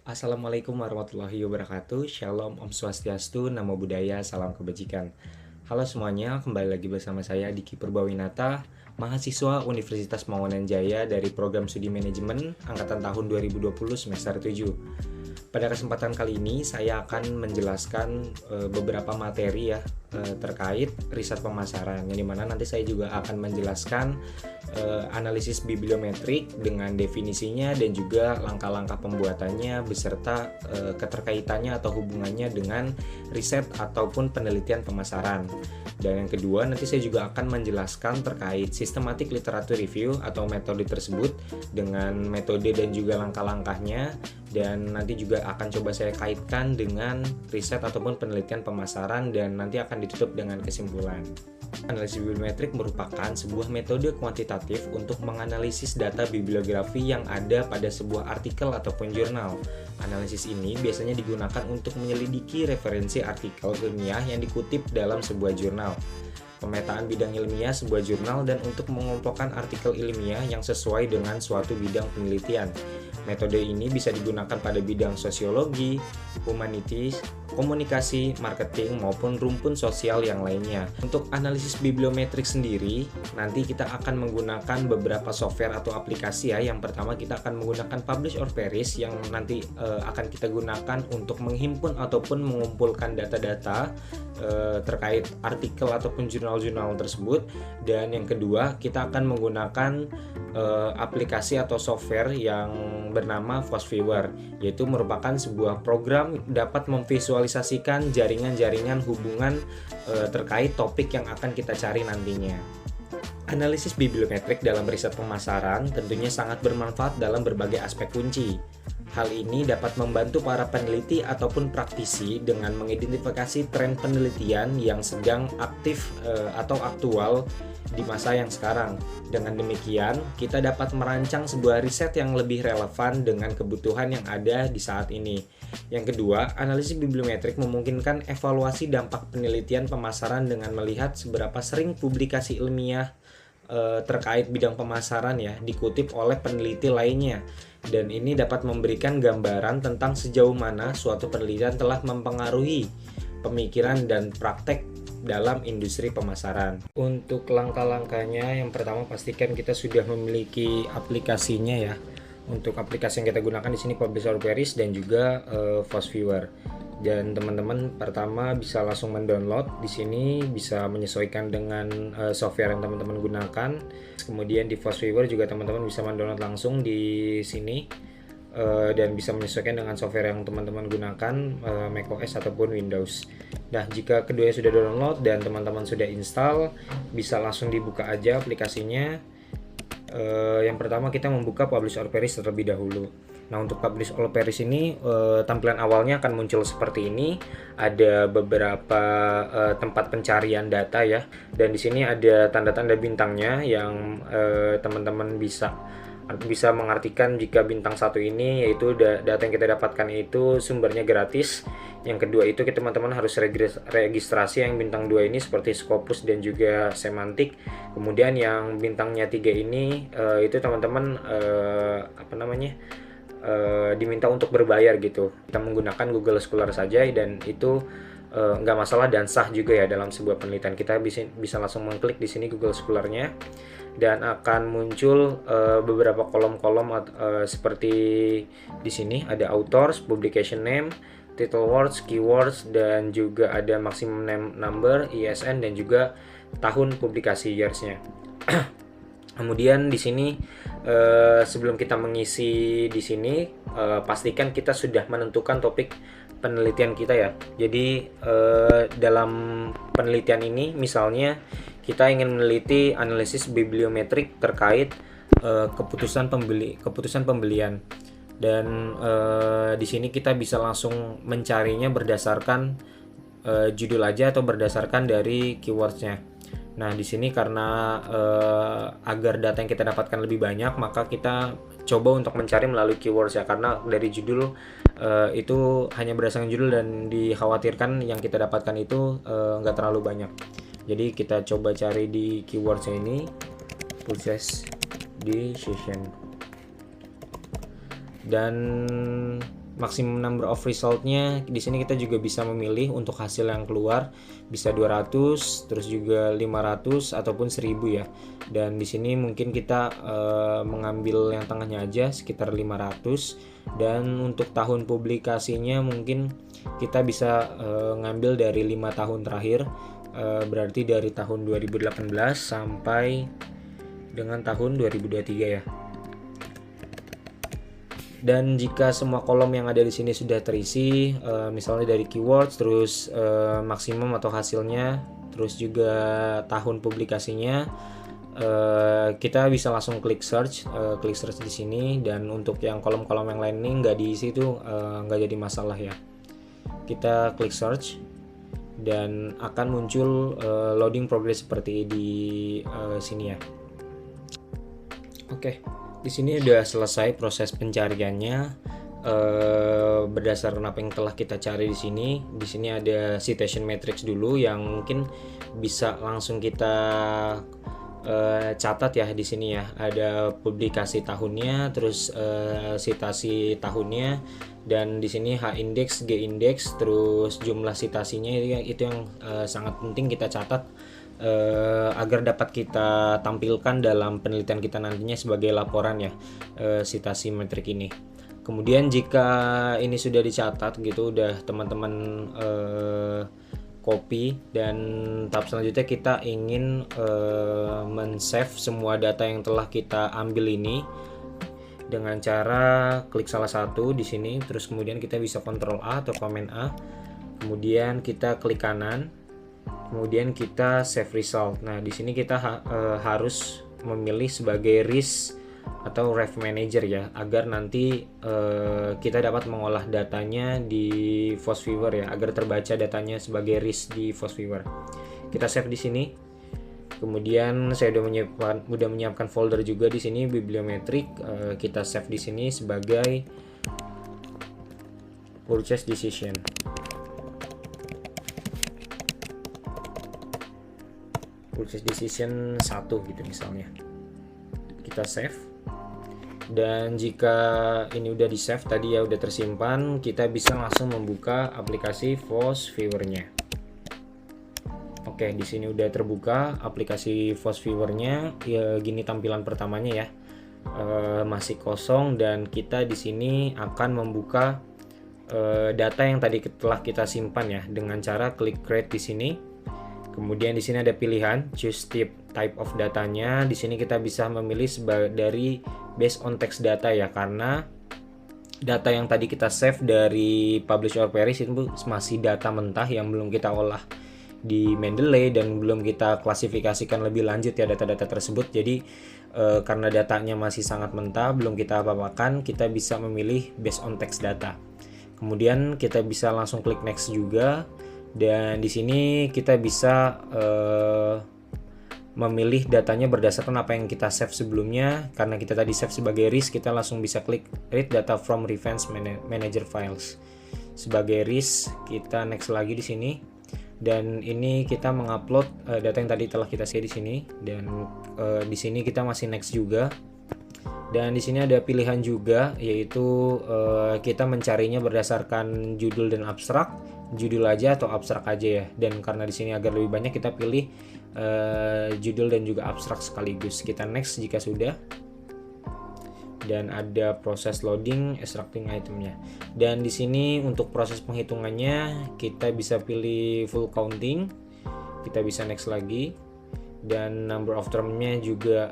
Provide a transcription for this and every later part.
Assalamualaikum warahmatullahi wabarakatuh. Shalom, Om Swastiastu, Namo Buddhaya, Salam Kebajikan. Halo semuanya, kembali lagi bersama saya Diki Purbawinata, mahasiswa Universitas Mawanan Jaya dari program Studi Manajemen Angkatan tahun 2020 semester 7. Pada kesempatan kali ini saya akan menjelaskan beberapa materi terkait riset pemasaran, yang dimana nanti saya juga akan menjelaskan analisis bibliometrik dengan definisinya dan juga langkah-langkah pembuatannya beserta keterkaitannya atau hubungannya dengan riset ataupun penelitian pemasaran. Dan yang kedua, nanti saya juga akan menjelaskan terkait sistematik literatur review atau metode tersebut dengan metode dan juga langkah-langkahnya, dan nanti juga akan coba saya kaitkan dengan riset ataupun penelitian pemasaran dan nanti akan ditutup dengan kesimpulan. Analisis bibliometrik merupakan sebuah metode kuantitatif untuk menganalisis data bibliografi yang ada pada sebuah artikel ataupun jurnal. Analisis ini biasanya digunakan untuk menyelidiki referensi artikel ilmiah yang dikutip dalam sebuah jurnal, pemetaan bidang ilmiah sebuah jurnal, dan untuk mengelompokkan artikel ilmiah yang sesuai dengan suatu bidang penelitian. Metode ini bisa digunakan pada bidang sosiologi, humanities, komunikasi, marketing, maupun rumpun sosial yang lainnya. Untuk analisis bibliometrik sendiri, nanti kita akan menggunakan beberapa software atau aplikasi ya. Yang pertama kita akan menggunakan Publish or Perish yang nanti akan kita gunakan untuk menghimpun ataupun mengumpulkan data-data terkait artikel ataupun jurnal-jurnal tersebut. Dan yang kedua, kita akan menggunakan aplikasi atau software yang bernama FastViewer, yaitu merupakan sebuah program dapat memvisualisasikan jaringan-jaringan hubungan terkait topik yang akan kita cari nantinya. Analisis bibliometrik dalam riset pemasaran tentunya sangat bermanfaat dalam berbagai aspek kunci. Hal ini dapat membantu para peneliti ataupun praktisi dengan mengidentifikasi tren penelitian yang sedang aktif atau aktual di masa yang sekarang. Dengan demikian, kita dapat merancang sebuah riset yang lebih relevan dengan kebutuhan yang ada di saat ini. Yang kedua, analisis bibliometrik memungkinkan evaluasi dampak penelitian pemasaran dengan melihat seberapa sering publikasi ilmiah terkait bidang pemasaran dikutip oleh peneliti lainnya, dan ini dapat memberikan gambaran tentang sejauh mana suatu penelitian telah mempengaruhi pemikiran dan praktek dalam industri pemasaran. Untuk langkah-langkahnya, yang pertama pastikan kita sudah memiliki aplikasinya ya. Untuk aplikasi yang kita gunakan di sini Publish or Perish dan juga FastViewer. Dan teman-teman pertama bisa langsung mendownload. Di sini bisa menyesuaikan dengan software yang teman-teman gunakan. Kemudian di FastViewer juga teman-teman bisa mendownload langsung di sini dan bisa menyesuaikan dengan software yang teman-teman gunakan, macOS ataupun Windows. Nah, jika keduanya sudah download dan teman-teman sudah install, bisa langsung dibuka aja aplikasinya. Yang pertama kita membuka Publish or Perish terlebih dahulu. Nah, untuk Publish or Perish ini tampilan awalnya akan muncul seperti ini. Ada beberapa tempat pencarian data ya, dan di sini ada tanda-tanda bintangnya yang teman-teman bisa mengartikan jika bintang satu ini yaitu data yang kita dapatkan itu sumbernya gratis. Yang kedua itu teman-teman harus registrasi yang bintang 2 ini seperti Scopus dan juga Semantic. Kemudian yang bintangnya 3 ini itu teman-teman diminta untuk berbayar gitu. Kita menggunakan Google Scholar saja dan itu nggak masalah dan sah juga ya dalam sebuah penelitian. Kita bisa langsung mengklik di sini Google Scholar-nya dan akan muncul beberapa kolom-kolom seperti di sini ada authors, publication name, title words, keywords, dan juga ada maximum name number, ISN, dan juga tahun publikasi years-nya. Kemudian di sini sebelum kita mengisi di sini pastikan kita sudah menentukan topik penelitian kita ya. Jadi dalam penelitian ini misalnya kita ingin meneliti analisis bibliometrik terkait keputusan pembelian, dan di sini kita bisa langsung mencarinya berdasarkan judul aja atau berdasarkan dari keywordsnya. Nah, di sini karena agar data yang kita dapatkan lebih banyak, maka kita coba untuk mencari melalui keywords ya, karena dari judul itu hanya berdasarkan judul dan dikhawatirkan yang kita dapatkan itu nggak terlalu banyak. Jadi kita coba cari di keywordsnya ini, purchase decision. Dan maximum number of resultnya di sini kita juga bisa memilih untuk hasil yang keluar bisa 200, terus juga 500 ataupun 1000 ya. Dan di sini mungkin kita mengambil yang tengahnya aja sekitar 500, dan untuk tahun publikasinya mungkin kita bisa ngambil dari 5 tahun terakhir, berarti dari tahun 2018 sampai dengan tahun 2023 ya. Dan jika semua kolom yang ada di sini sudah terisi, misalnya dari keywords, terus maksimum atau hasilnya, terus juga tahun publikasinya, kita bisa langsung klik search di sini. Dan untuk yang kolom-kolom yang lain ini nggak diisi itu nggak jadi masalah ya. Kita klik search dan akan muncul loading progress seperti di sini ya. Oke. Di sini udah selesai proses pencariannya berdasarkan apa yang telah kita cari di sini. Di sini ada citation matrix dulu yang mungkin bisa langsung kita catat ya di sini ya. Ada publikasi tahunnya, terus citasi tahunnya, dan di sini H index, G index, terus jumlah citasinya itu yang sangat penting kita catat. Agar dapat kita tampilkan dalam penelitian kita nantinya sebagai laporan ya, citasi metrik ini. Kemudian jika ini sudah dicatat gitu, udah teman-teman copy, dan tahap selanjutnya kita ingin men-save semua data yang telah kita ambil ini dengan cara klik salah satu di sini, terus kemudian kita bisa Ctrl A atau Command A, kemudian kita klik kanan, kemudian kita save result. Nah, di sini kita harus memilih sebagai RIS atau Ref Manager ya, agar nanti kita dapat mengolah datanya di FOSViewer ya, agar terbaca datanya sebagai RIS di FOSViewer. Kita save di sini. Kemudian saya udah menyiapkan folder juga di sini bibliometrik. Kita save di sini sebagai Purchase Decision. Purchase Decision 1 gitu misalnya. Kita save. Dan jika ini udah di save tadi ya, udah tersimpan, kita bisa langsung membuka aplikasi FOSViewer-nya. Oke, di sini udah terbuka aplikasi FOSViewer-nya. Ya, gini tampilan pertamanya ya. Masih kosong, dan kita di sini akan membuka data yang tadi telah kita simpan ya, dengan cara klik create di sini. Kemudian di sini ada pilihan choose type of datanya. Di sini kita bisa memilih dari based on text data ya, karena data yang tadi kita save dari publish or perish itu masih data mentah yang belum kita olah di Mendeley dan belum kita klasifikasikan lebih lanjut ya data-data tersebut. Jadi karena datanya masih sangat mentah, belum kita apa-apakan, kita bisa memilih based on text data. Kemudian kita bisa langsung klik next juga. Dan di sini kita bisa memilih datanya berdasarkan apa yang kita save sebelumnya. Karena kita tadi save sebagai RIS, kita langsung bisa klik read data from Reference Manager Files. Sebagai RIS, kita next lagi di sini. Dan ini kita mengupload data yang tadi telah kita save di sini. Dan di sini kita masih next juga. Dan di sini ada pilihan juga, yaitu kita mencarinya berdasarkan judul dan abstrak, judul aja atau abstrak aja ya. Dan karena di sini agar lebih banyak, kita pilih judul dan juga abstrak sekaligus. Kita next jika sudah. Dan ada proses loading extracting itemnya. Dan di sini untuk proses penghitungannya kita bisa pilih full counting. Kita bisa next lagi. Dan number of termnya juga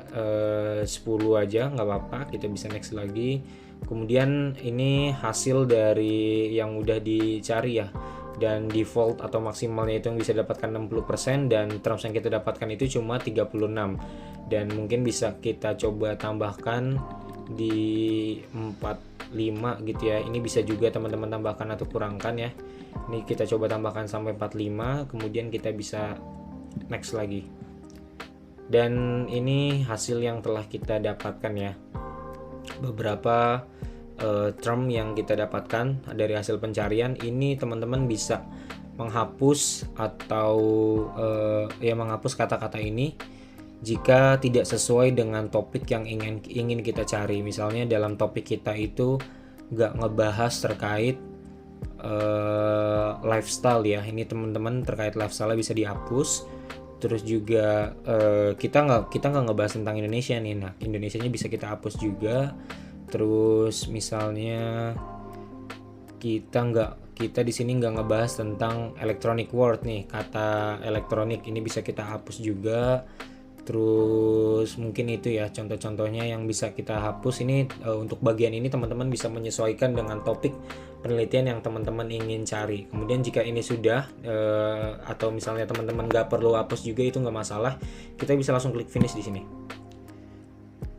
10 aja, nggak apa-apa, kita bisa next lagi. Kemudian ini hasil dari yang udah dicari ya, dan default atau maksimalnya itu yang bisa dapatkan 60%, dan terms yang kita dapatkan itu cuma 36. Dan mungkin bisa kita coba tambahkan di 45 gitu ya. Ini bisa juga teman-teman tambahkan atau kurangkan ya. Ini kita coba tambahkan sampai 45, kemudian kita bisa next lagi. Dan ini hasil yang telah kita dapatkan ya, beberapa term yang kita dapatkan dari hasil pencarian ini. Teman-teman bisa menghapus atau menghapus kata-kata ini jika tidak sesuai dengan topik yang ingin kita cari. Misalnya dalam topik kita itu nggak ngebahas terkait lifestyle ya. Ini teman-teman terkait lifestyle bisa dihapus. Terus juga kita nggak ngebahas tentang Indonesia nih. Nah, Indonesianya bisa kita hapus juga. Terus misalnya kita di sini nggak ngebahas tentang electronic word nih, kata elektronik ini bisa kita hapus juga. Terus mungkin itu ya contoh-contohnya yang bisa kita hapus. Ini untuk bagian ini teman-teman bisa menyesuaikan dengan topik penelitian yang teman-teman ingin cari. Kemudian jika ini sudah atau misalnya teman-teman nggak perlu hapus juga, itu nggak masalah, kita bisa langsung klik finish di sini.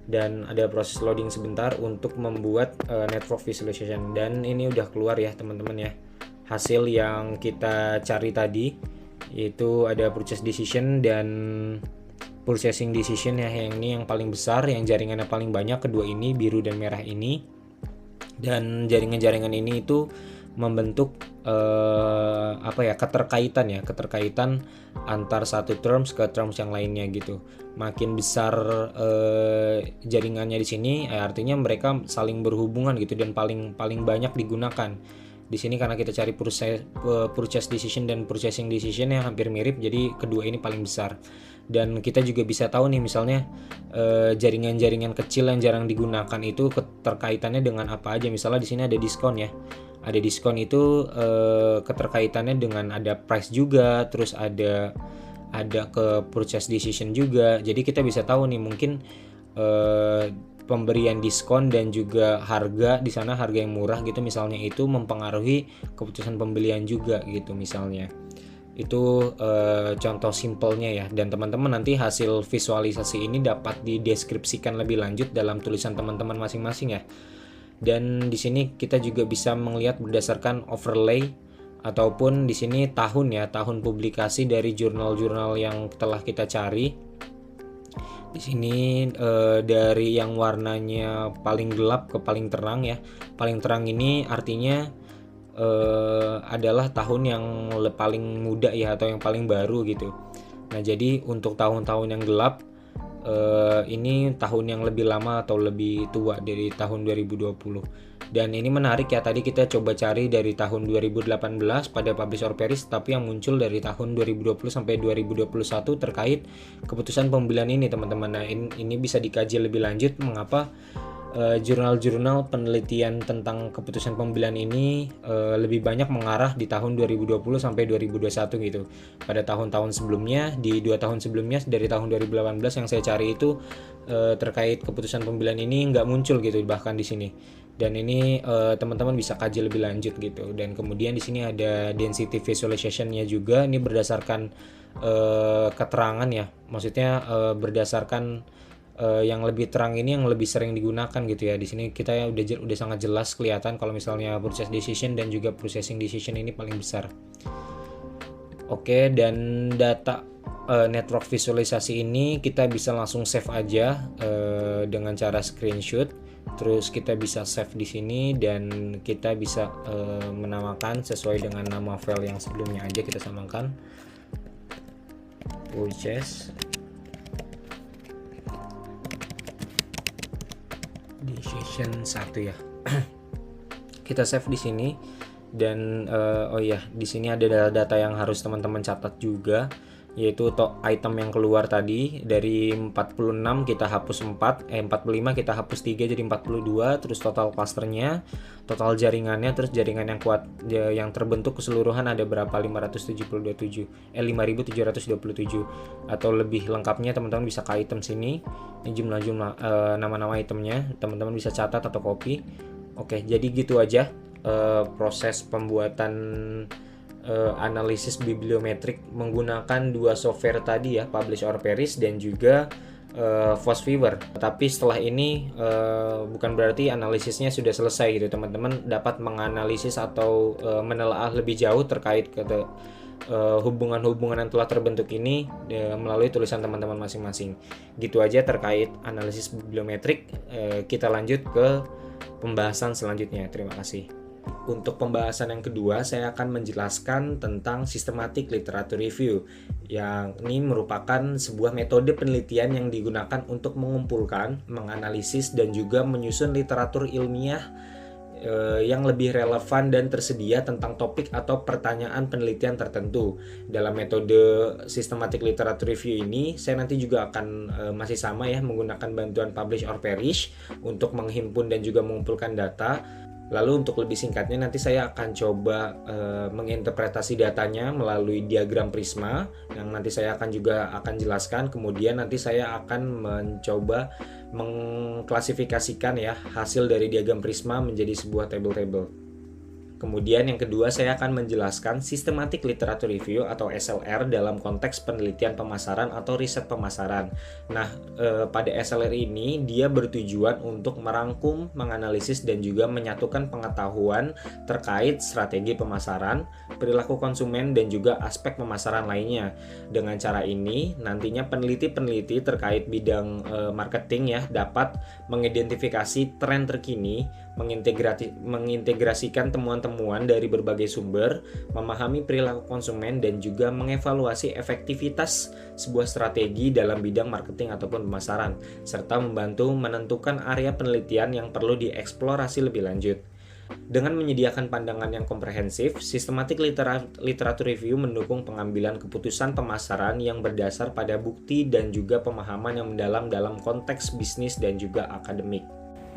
Dan ada proses loading sebentar untuk membuat network visualization, dan ini udah keluar ya teman-teman ya, hasil yang kita cari tadi, yaitu ada purchase decision dan purchasing decision ya. Yang ini yang paling besar, yang jaringannya paling banyak, kedua ini biru dan merah ini. Dan jaringan-jaringan ini itu membentuk keterkaitan antar satu terms ke terms yang lainnya gitu. Makin besar jaringannya di sini, artinya mereka saling berhubungan gitu dan paling banyak digunakan. Di sini karena kita cari purchase decision dan purchasing decision yang hampir mirip, jadi kedua ini paling besar. Dan kita juga bisa tahu nih misalnya jaringan-jaringan kecil yang jarang digunakan itu keterkaitannya dengan apa aja. Misalnya di sini ada diskon ya. Ada diskon itu keterkaitannya dengan ada price juga, terus ada ke purchase decision juga. Jadi kita bisa tahu nih mungkin pemberian diskon dan juga harga di sana, harga yang murah gitu misalnya, itu mempengaruhi keputusan pembelian juga gitu misalnya. Itu contoh simpelnya ya. Dan teman-teman nanti hasil visualisasi ini dapat dideskripsikan lebih lanjut dalam tulisan teman-teman masing-masing ya. Dan di sini kita juga bisa melihat berdasarkan overlay ataupun di sini tahun ya, tahun publikasi dari jurnal-jurnal yang telah kita cari. Di sini dari yang warnanya paling gelap ke paling terang ya. Paling terang ini artinya adalah tahun yang paling muda ya, atau yang paling baru gitu. Nah, jadi untuk tahun-tahun yang gelap ini tahun yang lebih lama atau lebih tua dari tahun 2020. Dan ini menarik ya, tadi kita coba cari dari tahun 2018 pada Publish or Perish, tapi yang muncul dari tahun 2020 sampai 2021 terkait keputusan pembelian ini teman-teman. Nah, ini bisa dikaji lebih lanjut mengapa jurnal-jurnal penelitian tentang keputusan pembelian ini lebih banyak mengarah di tahun 2020 sampai 2021 gitu. Pada tahun-tahun sebelumnya, di 2 tahun sebelumnya dari tahun 2018 yang saya cari itu terkait keputusan pembelian ini nggak muncul gitu bahkan di sini. Dan ini teman-teman bisa kaji lebih lanjut gitu. Dan kemudian di sini ada density visualization-nya juga. Ini berdasarkan keterangan ya, maksudnya berdasarkan yang lebih terang ini yang lebih sering digunakan gitu ya. Di sini kita udah sangat jelas kelihatan kalau misalnya purchase decision dan juga processing decision ini paling besar. Oke, dan data network visualisasi ini kita bisa langsung save aja dengan cara screenshot. Terus kita bisa save di sini dan kita bisa menamakan sesuai dengan nama file yang sebelumnya aja, kita samakan purchase decision 1 ya. Kita save di sini. Dan di sini ada data yang harus teman-teman catat juga, yaitu item yang keluar tadi dari 46 kita hapus 45 kita hapus 3 jadi 42, terus total clusternya, total jaringannya, terus jaringan yang kuat yang terbentuk keseluruhan ada berapa, 5727 atau lebih lengkapnya teman-teman bisa ke item sini. Ini jumlah nama-nama itemnya, teman-teman bisa catat atau copy. Oke, jadi gitu aja proses pembuatan analisis bibliometrik menggunakan 2 software tadi ya, Publish or Perish dan juga Fosviewer. Tapi setelah ini bukan berarti analisisnya sudah selesai gitu. Teman-teman dapat menganalisis atau menelaah lebih jauh terkait hubungan-hubungan yang telah terbentuk ini melalui tulisan teman-teman masing-masing. Gitu aja terkait analisis bibliometrik. Kita lanjut ke pembahasan selanjutnya. Terima kasih. Untuk pembahasan yang kedua, saya akan menjelaskan tentang systematic literature review, yang ini merupakan sebuah metode penelitian yang digunakan untuk mengumpulkan, menganalisis, dan juga menyusun literatur ilmiah yang lebih relevan dan tersedia tentang topik atau pertanyaan penelitian tertentu. Dalam metode systematic literature review ini, saya nanti juga akan masih sama ya, menggunakan bantuan publish or perish untuk menghimpun dan juga mengumpulkan data. Lalu untuk lebih singkatnya nanti saya akan coba menginterpretasi datanya melalui diagram prisma yang nanti saya akan jelaskan. Kemudian nanti saya akan mencoba mengklasifikasikan ya hasil dari diagram prisma menjadi sebuah table-table. Kemudian yang kedua, saya akan menjelaskan systematic literature review atau SLR dalam konteks penelitian pemasaran atau riset pemasaran. Nah, pada SLR ini dia bertujuan untuk merangkum, menganalisis dan juga menyatukan pengetahuan terkait strategi pemasaran, perilaku konsumen dan juga aspek pemasaran lainnya. Dengan cara ini, nantinya peneliti-peneliti terkait bidang marketing ya dapat mengidentifikasi tren terkini, mengintegrasikan temuan-temuan dari berbagai sumber, memahami perilaku konsumen dan juga mengevaluasi efektivitas sebuah strategi dalam bidang marketing ataupun pemasaran, serta membantu menentukan area penelitian yang perlu dieksplorasi lebih lanjut. Dengan menyediakan pandangan yang komprehensif, systematic literature review mendukung pengambilan keputusan pemasaran yang berdasar pada bukti dan juga pemahaman yang mendalam dalam konteks bisnis dan juga akademik.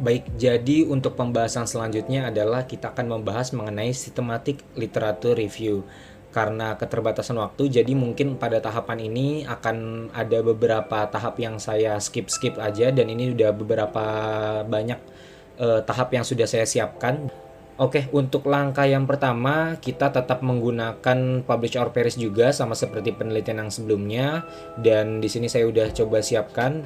Baik, jadi untuk pembahasan selanjutnya adalah kita akan membahas mengenai systematic literature review. Karena keterbatasan waktu, jadi mungkin pada tahapan ini akan ada beberapa tahap yang saya skip aja, dan ini udah beberapa banyak tahap yang sudah saya siapkan. Oke, untuk langkah yang pertama kita tetap menggunakan publish or perish juga sama seperti penelitian yang sebelumnya, dan di sini saya udah coba siapkan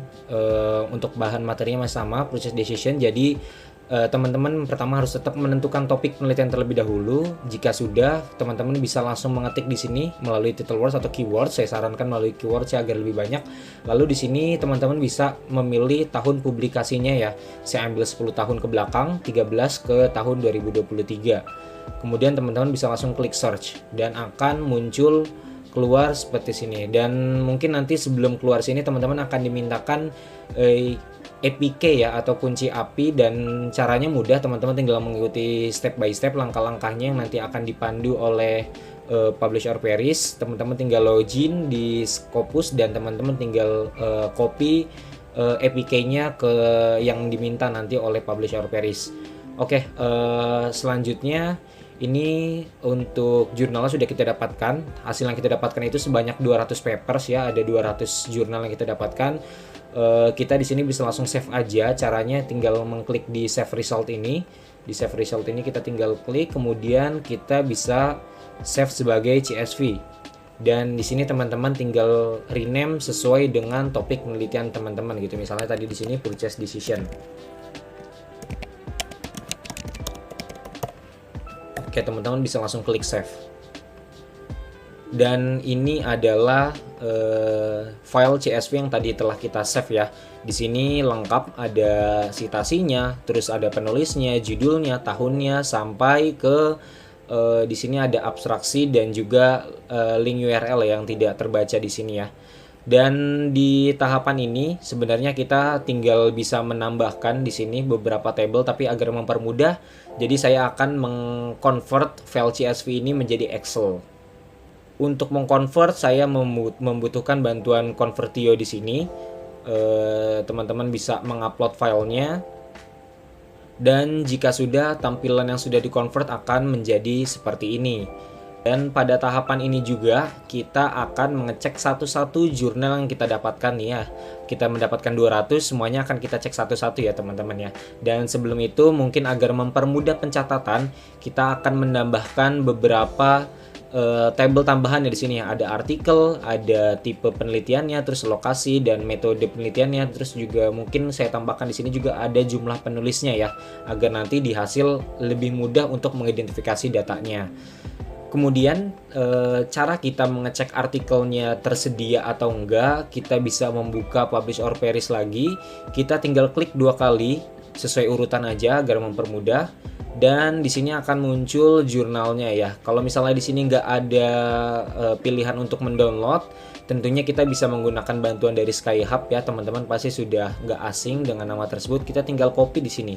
untuk bahan materinya masih sama, process decision. Jadi teman-teman pertama harus tetap menentukan topik penelitian terlebih dahulu. Jika sudah, teman-teman bisa langsung mengetik di sini melalui title words atau keywords. Saya sarankan melalui keywords ya agar lebih banyak. Lalu di sini teman-teman bisa memilih tahun publikasinya ya. Saya ambil 10 tahun ke belakang, 13 ke tahun 2023. Kemudian teman-teman bisa langsung klik search dan akan muncul keluar seperti sini. Dan mungkin nanti sebelum keluar sini teman-teman akan dimintakan APK ya atau kunci API, dan caranya mudah, teman-teman tinggal mengikuti step by step langkah-langkahnya yang nanti akan dipandu oleh publish or perish. Teman-teman tinggal login di Scopus dan teman-teman tinggal copy APK-nya ke yang diminta nanti oleh publish or perish. Oke, selanjutnya ini untuk jurnalnya sudah kita dapatkan. Hasil yang kita dapatkan itu sebanyak 200 papers ya, ada 200 jurnal yang kita dapatkan. Kita di sini bisa langsung save aja. Caranya tinggal mengklik di save result ini. Di save result ini kita tinggal klik, kemudian kita bisa save sebagai CSV. Dan di sini teman-teman tinggal rename sesuai dengan topik penelitian teman-teman gitu. Misalnya tadi di sini purchase decision. Oke, teman-teman bisa langsung klik save. Dan ini adalah file CSV yang tadi telah kita save ya. Di sini lengkap, ada citasinya, terus ada penulisnya, judulnya, tahunnya, sampai ke di sini ada abstraksi dan juga link URL yang tidak terbaca di sini ya. Dan di tahapan ini sebenarnya kita tinggal bisa menambahkan di sini beberapa table, tapi agar mempermudah, jadi saya akan mengconvert file CSV ini menjadi Excel. Untuk mengconvert saya membutuhkan bantuan Convertio di sini. Teman-teman bisa mengupload filenya. Dan jika sudah, tampilan yang sudah dikonvert akan menjadi seperti ini. Dan pada tahapan ini juga kita akan mengecek satu-satu jurnal yang kita dapatkan nih ya. Kita mendapatkan 200, semuanya akan kita cek satu-satu ya teman-teman ya. Dan sebelum itu mungkin agar mempermudah pencatatan, kita akan menambahkan beberapa table tambahan ya di sini ya. Ada artikel, ada tipe penelitiannya, terus lokasi dan metode penelitiannya, terus juga mungkin saya tambahkan di sini juga ada jumlah penulisnya ya, agar nanti di hasil lebih mudah untuk mengidentifikasi datanya. Kemudian cara kita mengecek artikelnya tersedia atau enggak, kita bisa membuka publish or perish lagi. Kita tinggal klik 2 kali sesuai urutan aja agar mempermudah. Dan di sini akan muncul jurnalnya ya. Kalau misalnya di sini nggak ada pilihan untuk mendownload, tentunya kita bisa menggunakan bantuan dari Skyhub ya. Teman-teman pasti sudah nggak asing dengan nama tersebut. Kita tinggal copy di sini.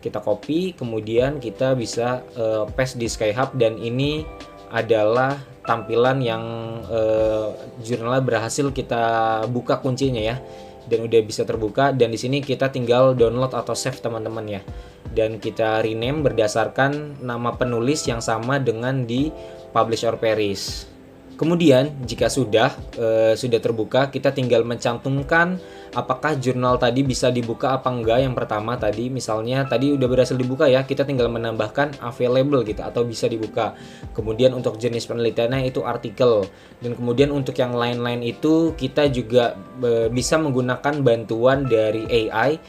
Kita copy, kemudian kita bisa paste di Skyhub, dan ini adalah tampilan yang jurnalnya berhasil kita buka kuncinya ya, dan udah bisa terbuka. Dan di sini kita tinggal download atau save teman-teman ya, dan kita rename berdasarkan nama penulis yang sama dengan di publish or perish. Kemudian jika sudah terbuka, kita tinggal mencantumkan apakah jurnal tadi bisa dibuka apa enggak. Yang pertama tadi misalnya tadi udah berhasil dibuka ya, kita tinggal menambahkan available gitu atau bisa dibuka. Kemudian untuk jenis penelitiannya itu artikel, dan kemudian untuk yang lain-lain itu kita juga bisa menggunakan bantuan dari AI.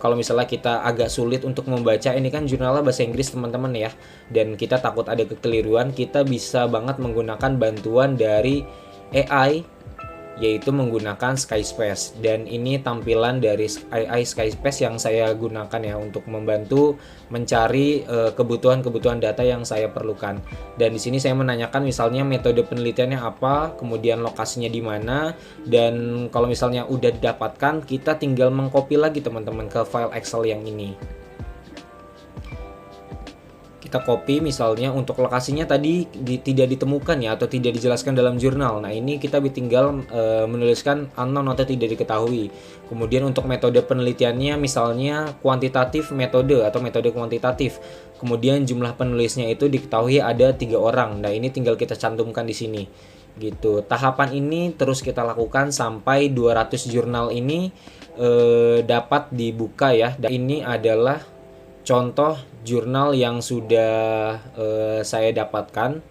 Kalau misalnya kita agak sulit untuk membaca, ini kan jurnalnya bahasa Inggris teman-teman ya, dan kita takut ada kekeliruan, kita bisa banget menggunakan bantuan dari AI, yaitu menggunakan Skyspace. Dan ini tampilan dari AI Skyspace yang saya gunakan ya untuk membantu mencari kebutuhan-kebutuhan data yang saya perlukan. Dan di sini saya menanyakan misalnya metode penelitiannya apa, kemudian lokasinya di mana, dan kalau misalnya udah didapatkan, kita tinggal mengcopy lagi teman-teman ke file Excel yang ini. Kita copy misalnya untuk lokasinya tadi tidak ditemukan ya, atau tidak dijelaskan dalam jurnal. Nah ini kita tinggal menuliskan unknown atau tidak diketahui. Kemudian untuk metode penelitiannya misalnya kuantitatif metode atau metode kuantitatif. Kemudian jumlah penulisnya itu diketahui ada 3 orang. Nah ini tinggal kita cantumkan di sini gitu. Tahapan ini terus kita lakukan sampai 200 jurnal ini dapat dibuka ya. Dan ini adalah contoh jurnal yang sudah saya dapatkan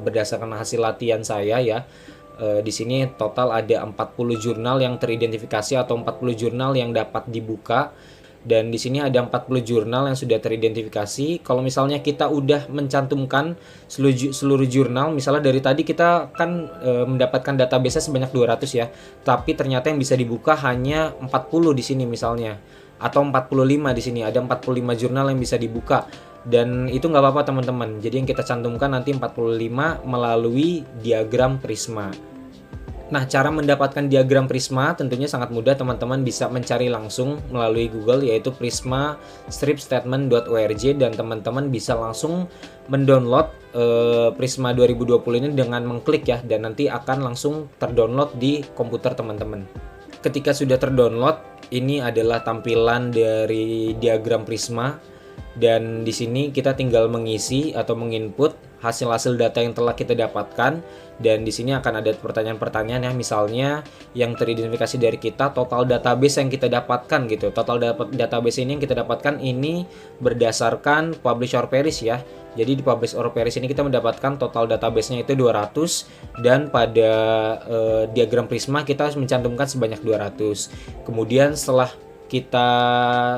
berdasarkan hasil latihan saya ya. Di sini total ada 40 jurnal yang teridentifikasi atau 40 jurnal yang dapat dibuka. Dan di sini ada 40 jurnal yang sudah teridentifikasi. Kalau misalnya kita udah mencantumkan seluruh jurnal, misalnya dari tadi kita kan mendapatkan database sebanyak 200 ya, tapi ternyata yang bisa dibuka hanya 40 di sini misalnya, atau 45 di sini, ada 45 jurnal yang bisa dibuka. Dan itu nggak apa-apa teman-teman. Jadi yang kita cantumkan nanti 45 melalui diagram Prisma. Nah, cara mendapatkan diagram Prisma tentunya sangat mudah, teman-teman bisa mencari langsung melalui Google, yaitu prisma-statement.org, dan teman-teman bisa langsung mendownload Prisma 2020 ini dengan mengklik ya, dan nanti akan langsung terdownload di komputer teman-teman. Ketika sudah terdownload, ini adalah tampilan dari diagram Prisma, dan di sini kita tinggal mengisi atau menginput hasil-hasil data yang telah kita dapatkan. Dan di sini akan ada pertanyaan-pertanyaan ya, misalnya yang teridentifikasi dari kita, total database yang kita dapatkan gitu. Total database ini yang kita dapatkan ini berdasarkan publish or perish ya. Jadi di publish or perish ini kita mendapatkan total database-nya itu 200, dan pada diagram Prisma kita mencantumkan sebanyak 200. Kemudian setelah kita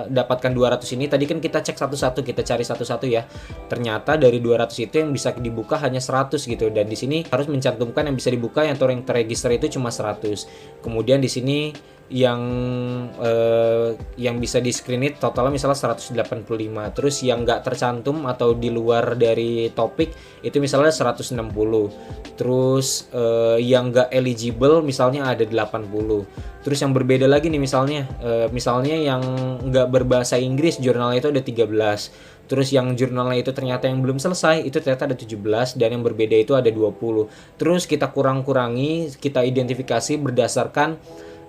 dapatkan 200 ini, tadi kan kita cek satu-satu, kita cari satu-satu ya. Ternyata dari 200 itu yang bisa dibuka hanya 100 gitu, dan di sini harus mencantumkan yang bisa dibuka yang terregister itu cuma 100. Kemudian di sini yang bisa di screen it totalnya misalnya 185. Terus yang nggak tercantum atau di luar dari topik itu misalnya 160. Terus yang nggak eligible misalnya ada 80. Terus yang berbeda lagi nih misalnya yang nggak berbahasa Inggris jurnalnya itu ada 13. Terus yang jurnalnya itu ternyata yang belum selesai itu ternyata ada 17, dan yang berbeda itu ada 20. Terus kita kurangi, kita identifikasi berdasarkan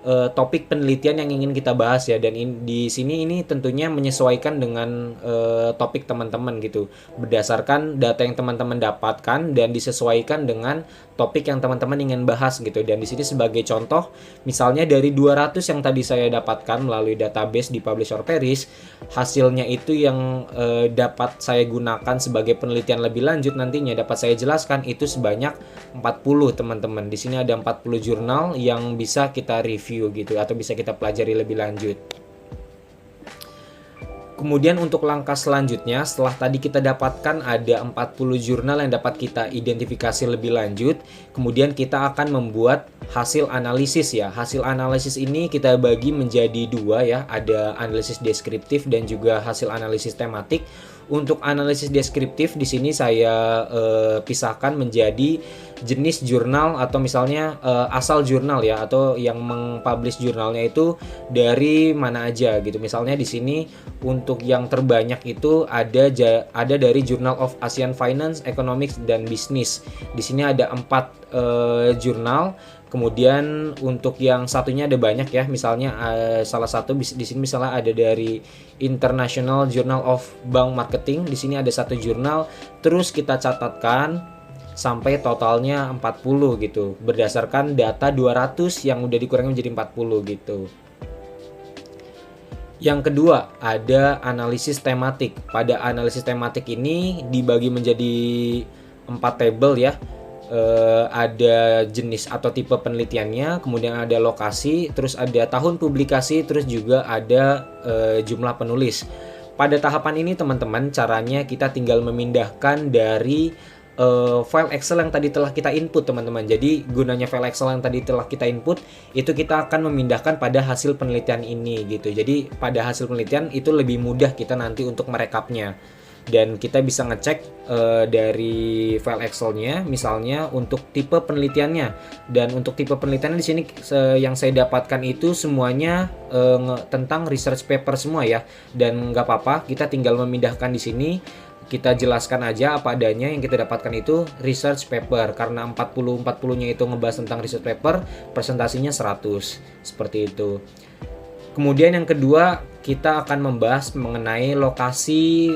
topik penelitian yang ingin kita bahas ya. Dan di sini ini tentunya menyesuaikan dengan topik teman-teman gitu, berdasarkan data yang teman-teman dapatkan dan disesuaikan dengan topik yang teman-teman ingin bahas gitu. Dan di sini sebagai contoh, misalnya dari 200 yang tadi saya dapatkan melalui database di Publish or Perish, hasilnya itu yang dapat saya gunakan sebagai penelitian lebih lanjut nantinya, dapat saya jelaskan itu sebanyak 40 teman-teman. Di sini ada 40 jurnal yang bisa kita review gitu, atau bisa kita pelajari lebih lanjut. Kemudian untuk langkah selanjutnya, setelah tadi kita dapatkan ada 40 jurnal yang dapat kita identifikasi lebih lanjut, kemudian kita akan membuat hasil analisis ya. Hasil analisis ini kita bagi menjadi dua ya, ada analisis deskriptif dan juga hasil analisis tematik. Untuk analisis deskriptif di sini saya pisahkan menjadi jenis jurnal atau misalnya asal jurnal ya, atau yang mengpublish jurnalnya itu dari mana aja gitu. Misalnya di sini untuk yang terbanyak itu ada dari Journal of Asian Finance, Economics dan Business. Di sini ada 4 jurnal. Kemudian untuk yang satunya ada banyak ya, misalnya salah satu di sini misalnya ada dari International Journal of Bank Marketing. Di sini ada 1 jurnal, terus kita catatkan sampai totalnya 40 gitu, berdasarkan data 200 yang udah dikurangi menjadi 40 gitu. Yang kedua, ada analisis tematik. Pada analisis tematik ini dibagi menjadi 4 tabel ya. Ada jenis atau tipe penelitiannya, kemudian ada lokasi, terus ada tahun publikasi, terus juga ada jumlah penulis. Pada tahapan ini teman-teman, caranya kita tinggal memindahkan dari file Excel yang tadi telah kita input teman-teman. Jadi gunanya file Excel yang tadi telah kita input itu kita akan memindahkan pada hasil penelitian ini gitu. Jadi pada hasil penelitian itu lebih mudah kita nanti untuk merekapnya. Dan kita bisa ngecek dari file Excel-nya, misalnya untuk tipe penelitiannya. Dan untuk tipe penelitiannya di sini yang saya dapatkan itu semuanya tentang research paper semua ya. Dan nggak apa-apa, kita tinggal memindahkan di sini. Kita jelaskan aja apa adanya, yang kita dapatkan itu research paper. Karena 40-40-nya itu ngebahas tentang research paper, presentasinya 100. Seperti itu. Kemudian yang kedua, kita akan membahas mengenai lokasi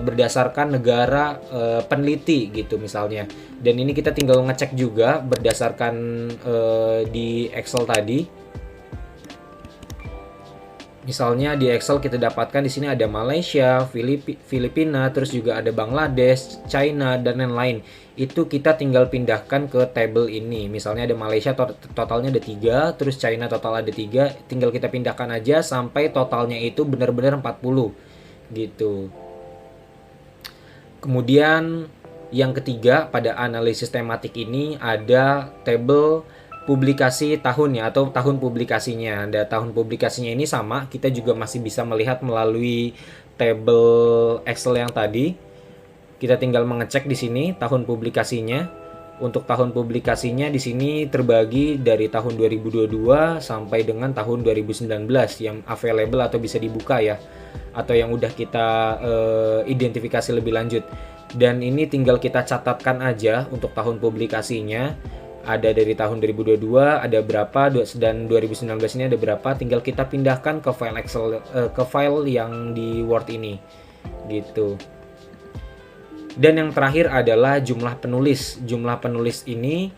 berdasarkan negara peneliti gitu misalnya. Dan ini kita tinggal ngecek juga berdasarkan di Excel tadi. Misalnya di Excel kita dapatkan di sini ada Malaysia, Filipina, terus juga ada Bangladesh, China dan lain-lain. Itu kita tinggal pindahkan ke table ini. Misalnya ada Malaysia totalnya ada 3, terus China total ada 3, tinggal kita pindahkan aja sampai totalnya itu benar-benar 40 gitu. Kemudian yang ketiga, pada analisis tematik ini ada table publikasi tahunnya atau tahun publikasinya. Dan tahun publikasinya ini sama, kita juga masih bisa melihat melalui table Excel yang tadi. Kita tinggal mengecek di sini tahun publikasinya. Untuk tahun publikasinya di sini terbagi dari tahun 2022 sampai dengan tahun 2019 yang available atau bisa dibuka ya, atau yang udah kita identifikasi lebih lanjut. Dan ini tinggal kita catatkan aja untuk tahun publikasinya. Ada dari tahun 2022 ada berapa, dan 2019 ini ada berapa, tinggal kita pindahkan ke file Excel, ke file yang di Word ini gitu. Dan yang terakhir adalah jumlah penulis. Jumlah penulis ini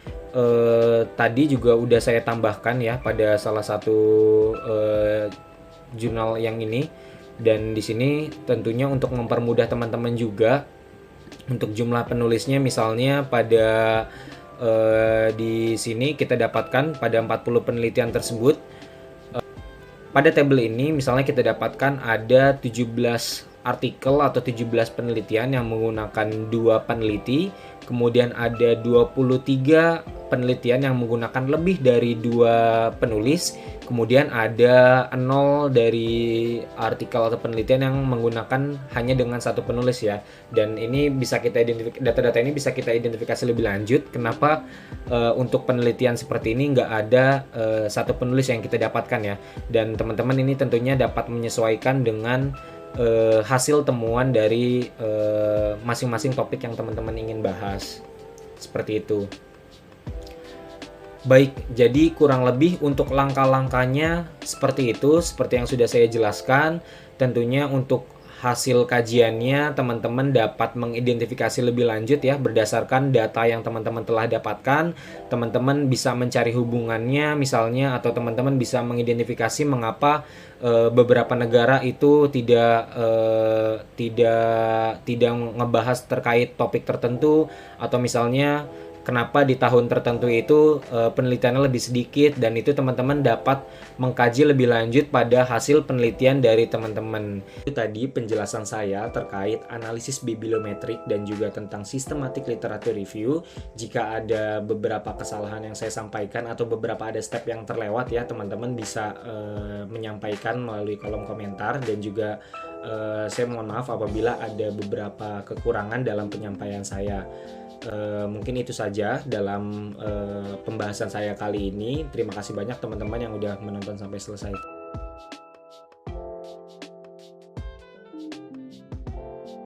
tadi juga udah saya tambahkan ya pada salah satu jurnal yang ini. Dan di sini tentunya untuk mempermudah teman-teman juga, untuk jumlah penulisnya misalnya pada di sini kita dapatkan pada 40 penelitian tersebut. Pada tabel ini misalnya kita dapatkan ada 17 artikel atau 17 penelitian yang menggunakan 2 peneliti, kemudian ada 23 penelitian yang menggunakan lebih dari 2 penulis, kemudian ada 0 dari artikel atau penelitian yang menggunakan hanya dengan 1 penulis ya. Dan ini bisa kita data-data ini bisa kita identifikasi lebih lanjut kenapa untuk penelitian seperti ini nggak ada 1 penulis yang kita dapatkan ya. Dan teman-teman ini tentunya dapat menyesuaikan dengan hasil temuan dari masing-masing topik yang teman-teman ingin bahas. Seperti itu. Baik, jadi kurang lebih untuk langkah-langkahnya seperti itu, seperti yang sudah saya jelaskan. Tentunya untuk hasil kajiannya teman-teman dapat mengidentifikasi lebih lanjut ya, berdasarkan data yang teman-teman telah dapatkan. Teman-teman bisa mencari hubungannya misalnya, atau teman-teman bisa mengidentifikasi mengapa beberapa negara itu tidak ngebahas terkait topik tertentu, atau misalnya kenapa di tahun tertentu itu penelitiannya lebih sedikit, dan itu teman-teman dapat mengkaji lebih lanjut pada hasil penelitian dari teman-teman. Itu tadi penjelasan saya terkait analisis bibliometrik dan juga tentang systematic literature review. Jika ada beberapa kesalahan yang saya sampaikan atau beberapa ada step yang terlewat ya, teman-teman bisa menyampaikan melalui kolom komentar, dan juga Saya mohon maaf apabila ada beberapa kekurangan dalam penyampaian saya. Mungkin itu saja dalam pembahasan saya kali ini. Terima kasih banyak teman-teman yang udah menonton sampai selesai.